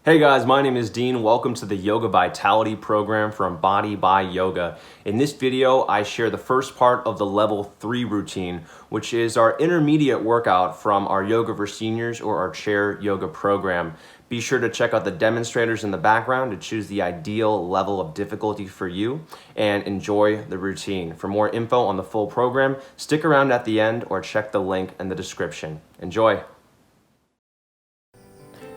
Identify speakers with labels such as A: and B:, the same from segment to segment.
A: Hey guys, my name is Dean. Welcome to the Yoga Vitality program from Body by Yoga. In this video, I share the first part of the level 3 routine, which is our intermediate workout from our Yoga for Seniors or our chair yoga program. Be sure to check out the demonstrators in the background to choose the ideal level of difficulty for you and enjoy the routine. For more info on the full program, stick around at the end or check the link in the description. Enjoy.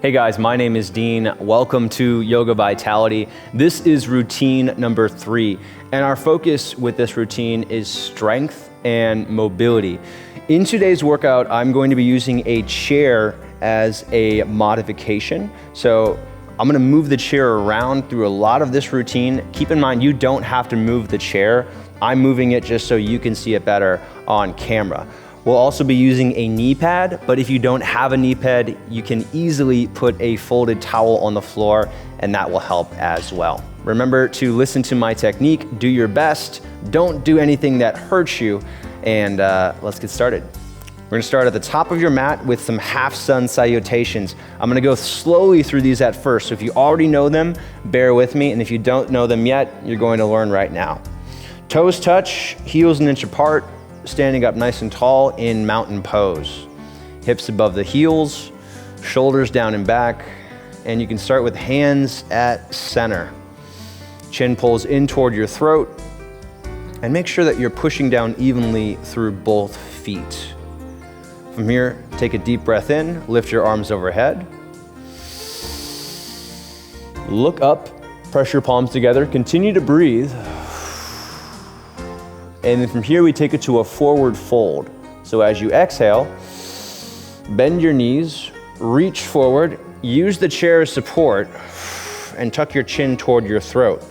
A: Hey guys, my name is Dean. Welcome to Yoga Vitality. This is routine number 3, and our focus with this routine is strength and mobility. In today's workout, I'm going to be using a chair as a modification. So I'm gonna move the chair around through a lot of this routine. Keep in mind, you don't have to move the chair. I'm moving it just so you can see it better on camera. We'll also be using a knee pad, but if you don't have a knee pad, you can easily put a folded towel on the floor and that will help as well. Remember to listen to my technique, do your best, don't do anything that hurts you, and let's get started. We're gonna start at the top of your mat with some half sun salutations. I'm gonna go slowly through these at first, so if you already know them, bear with me, and if you don't know them yet, you're going to learn right now. Toes touch, heels an inch apart, standing up nice and tall in mountain pose. Hips above the heels, shoulders down and back, and you can start with hands at center. Chin pulls in toward your throat, and make sure that you're pushing down evenly through both feet. From here, take a deep breath in, lift your arms overhead. Look up, press your palms together, continue to breathe. And then from here, we take it to a forward fold. So as you exhale, bend your knees, reach forward, use the chair as support, and tuck your chin toward your throat.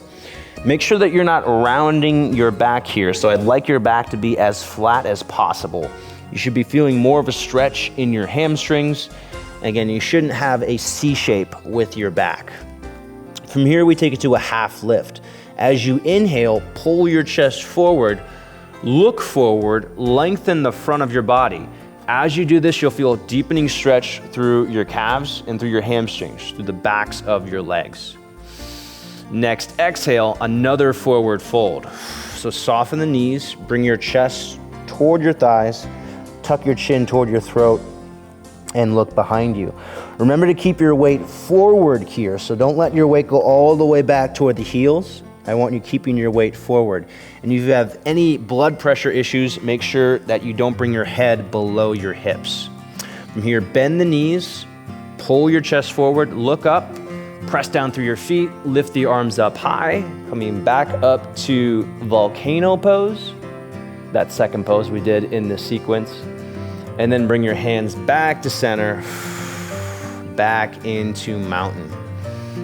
A: Make sure that you're not rounding your back here. So I'd like your back to be as flat as possible. You should be feeling more of a stretch in your hamstrings. Again, you shouldn't have a C shape with your back. From here, we take it to a half lift. As you inhale, pull your chest forward, look forward, lengthen the front of your body. As you do this, you'll feel a deepening stretch through your calves and through your hamstrings, through the backs of your legs. Next, exhale, another forward fold. So soften the knees, bring your chest toward your thighs, tuck your chin toward your throat, and look behind you. Remember to keep your weight forward here, so don't let your weight go all the way back toward the heels. I want you keeping your weight forward. And if you have any blood pressure issues, make sure that you don't bring your head below your hips. From here, bend the knees, pull your chest forward, look up, press down through your feet, lift the arms up high, coming back up to volcano pose, that second pose we did in the sequence. And then bring your hands back to center, back into mountain.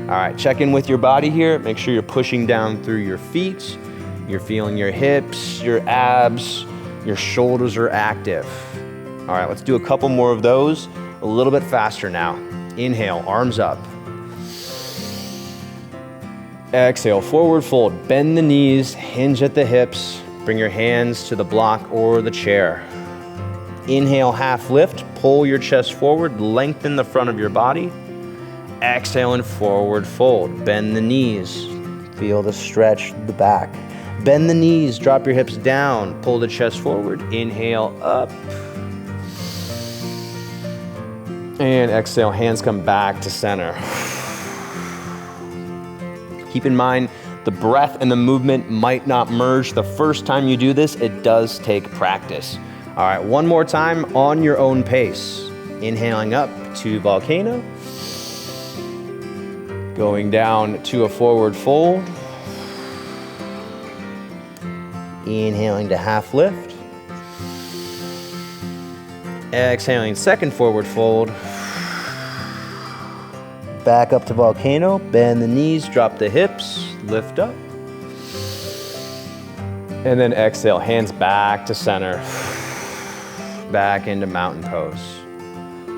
A: All right, check in with your body here. Make sure you're pushing down through your feet. You're feeling your hips, your abs, your shoulders are active. All right, let's do a couple more of those, a little bit faster now. Inhale, arms up. Exhale, forward fold. Bend the knees, hinge at the hips. Bring your hands to the block or the chair. Inhale, half lift. Pull your chest forward, lengthen the front of your body. Exhale and forward fold. Bend the knees. Feel the stretch the back. Bend the knees, drop your hips down, pull the chest forward. Inhale up. And exhale, hands come back to center. Keep in mind, the breath and the movement might not merge the first time you do this. It does take practice. All right, one more time on your own pace. Inhaling up to volcano. Going down to a forward fold. Inhaling to half lift. Exhaling, second forward fold. Back up to volcano, bend the knees, drop the hips, lift up. And then exhale, hands back to center. Back into mountain pose.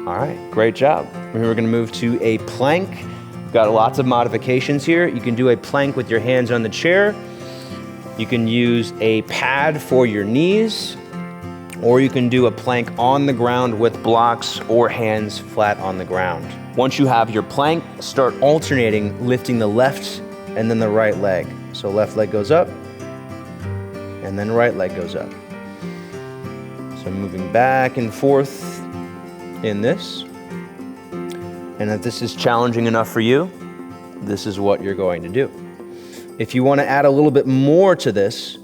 A: All right, great job. We're gonna move to a plank. We've got lots of modifications here. You can do a plank with your hands on the chair. You can use a pad for your knees, or you can do a plank on the ground with blocks or hands flat on the ground. Once you have your plank, start alternating, lifting the left and then the right leg. So left leg goes up, and then right leg goes up. So moving back and forth in this. And if this is challenging enough for you, this is what you're going to do. If you want to add a little bit more to this,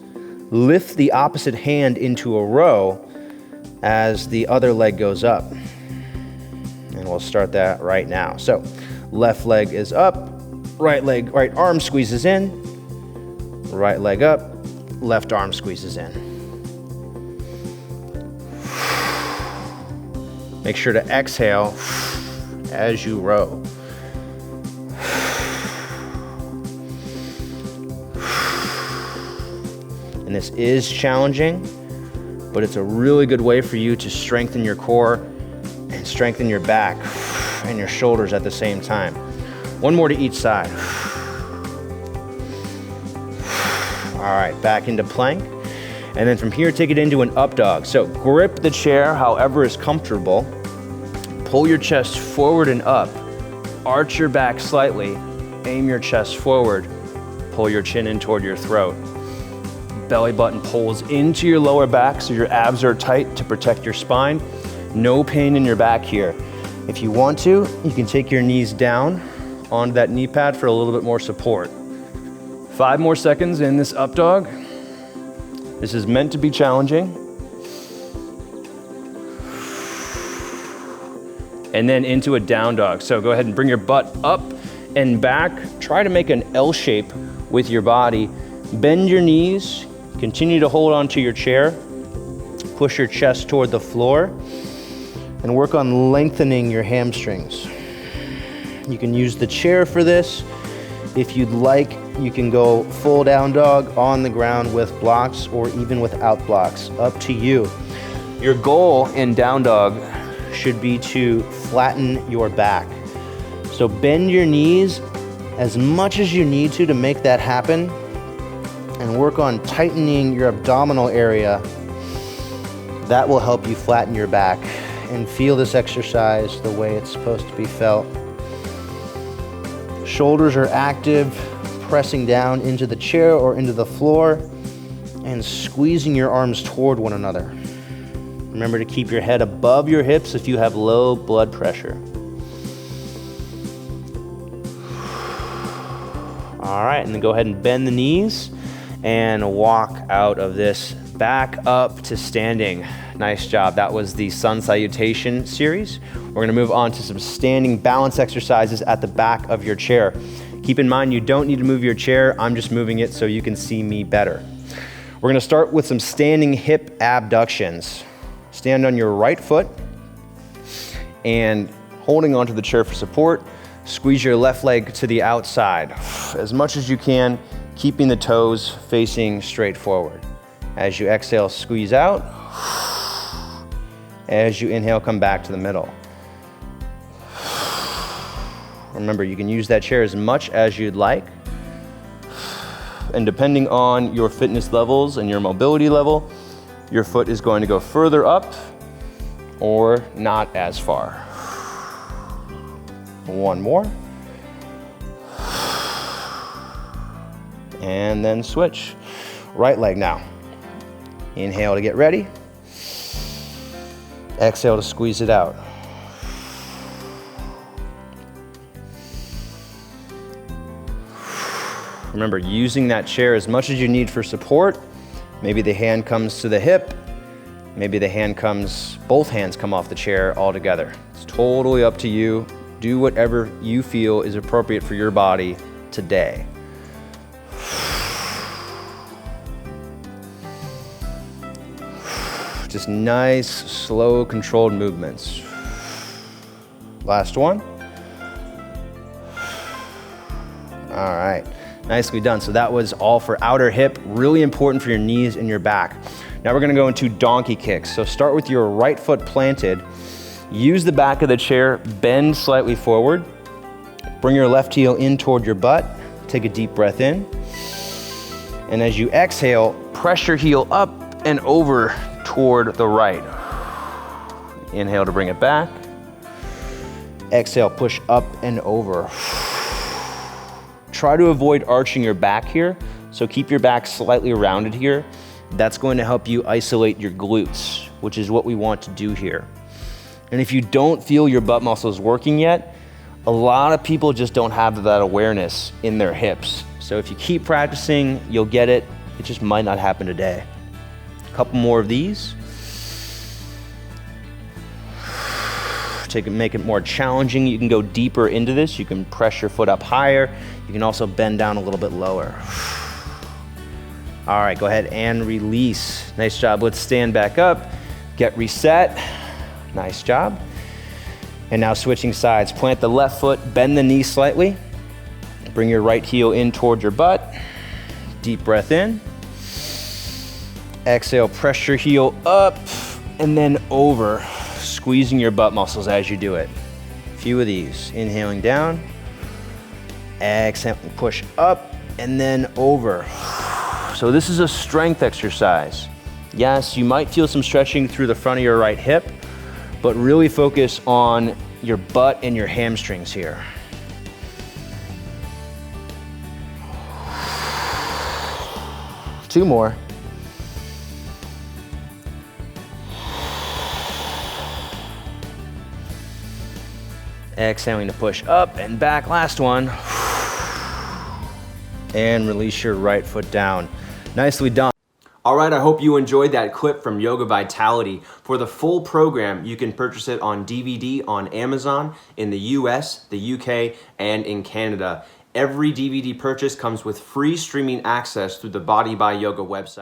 A: lift the opposite hand into a row as the other leg goes up. And we'll start that right now. So left leg is up, right arm squeezes in, right leg up, left arm squeezes in. Make sure to exhale as you row. And this is challenging, but it's a really good way for you to strengthen your core and strengthen your back and your shoulders at the same time. One more to each side. All right, back into plank. And then from here, take it into an up dog. So grip the chair however is comfortable. Pull your chest forward and up. Arch your back slightly. Aim your chest forward. Pull your chin in toward your throat. Belly button pulls into your lower back so your abs are tight to protect your spine. No pain in your back here. If you want to, you can take your knees down onto that knee pad for a little bit more support. 5 more seconds in this up dog. This is meant to be challenging. And then into a down dog. So go ahead and bring your butt up and back. Try to make an L shape with your body. Bend your knees. Continue to hold onto your chair. Push your chest toward the floor. And work on lengthening your hamstrings. You can use the chair for this. If you'd like, you can go full down dog on the ground with blocks or even without blocks. Up to you. Your goal in down dog should be to flatten your back. So bend your knees as much as you need to make that happen, and work on tightening your abdominal area. That will help you flatten your back and feel this exercise the way it's supposed to be felt. Shoulders are active, pressing down into the chair or into the floor and squeezing your arms toward one another. Remember to keep your head above your hips if you have low blood pressure. All right, and then go ahead and bend the knees and walk out of this back up to standing. Nice job. That was the sun salutation series. We're going to move on to some standing balance exercises at the back of your chair. Keep in mind, you don't need to move your chair. I'm just moving it so you can see me better. We're going to start with some standing hip abductions. Stand on your right foot and holding onto the chair for support. Squeeze your left leg to the outside as much as you can, keeping the toes facing straight forward. As you exhale, squeeze out. As you inhale, come back to the middle. Remember, you can use that chair as much as you'd like. And depending on your fitness levels and your mobility level, your foot is going to go further up or not as far. One more. And then switch. Right leg now. Inhale to get ready. Exhale to squeeze it out. Remember, using that chair as much as you need for support. Maybe the hand comes to the hip. Maybe both hands come off the chair all together. It's totally up to you. Do whatever you feel is appropriate for your body today. Just nice, slow, controlled movements. Last one. All right, nicely done. So that was all for outer hip, really important for your knees and your back. Now we're gonna go into donkey kicks. So start with your right foot planted. Use the back of the chair, bend slightly forward. Bring your left heel in toward your butt. Take a deep breath in. And as you exhale, press your heel up and over toward the right. Inhale to bring it back. Exhale, push up and over. Try to avoid arching your back here, so keep your back slightly rounded here. That's going to help you isolate your glutes, which is what we want to do here. And if you don't feel your butt muscles working yet, a lot of people just don't have that awareness in their hips. So if you keep practicing, you'll get it. It just might not happen today. A couple more of these. Make it more challenging. You can go deeper into this. You can press your foot up higher. You can also bend down a little bit lower. All right, go ahead and release. Nice job. Let's stand back up, get reset. Nice job. And now switching sides. Plant the left foot, bend the knee slightly. Bring your right heel in toward your butt. Deep breath in. Exhale, press your heel up and then over, squeezing your butt muscles as you do it. A few of these. Inhaling down. Exhale, push up and then over. So this is a strength exercise. Yes, you might feel some stretching through the front of your right hip, but really focus on your butt and your hamstrings here. Two more. Exhaling to push up and back. Last one. And release your right foot down. Nicely done. All right, I hope you enjoyed that clip from Yoga Vitality. For the full program, you can purchase it on DVD on Amazon in the US, the UK, and in Canada. Every DVD purchase comes with free streaming access through the Body by Yoga website.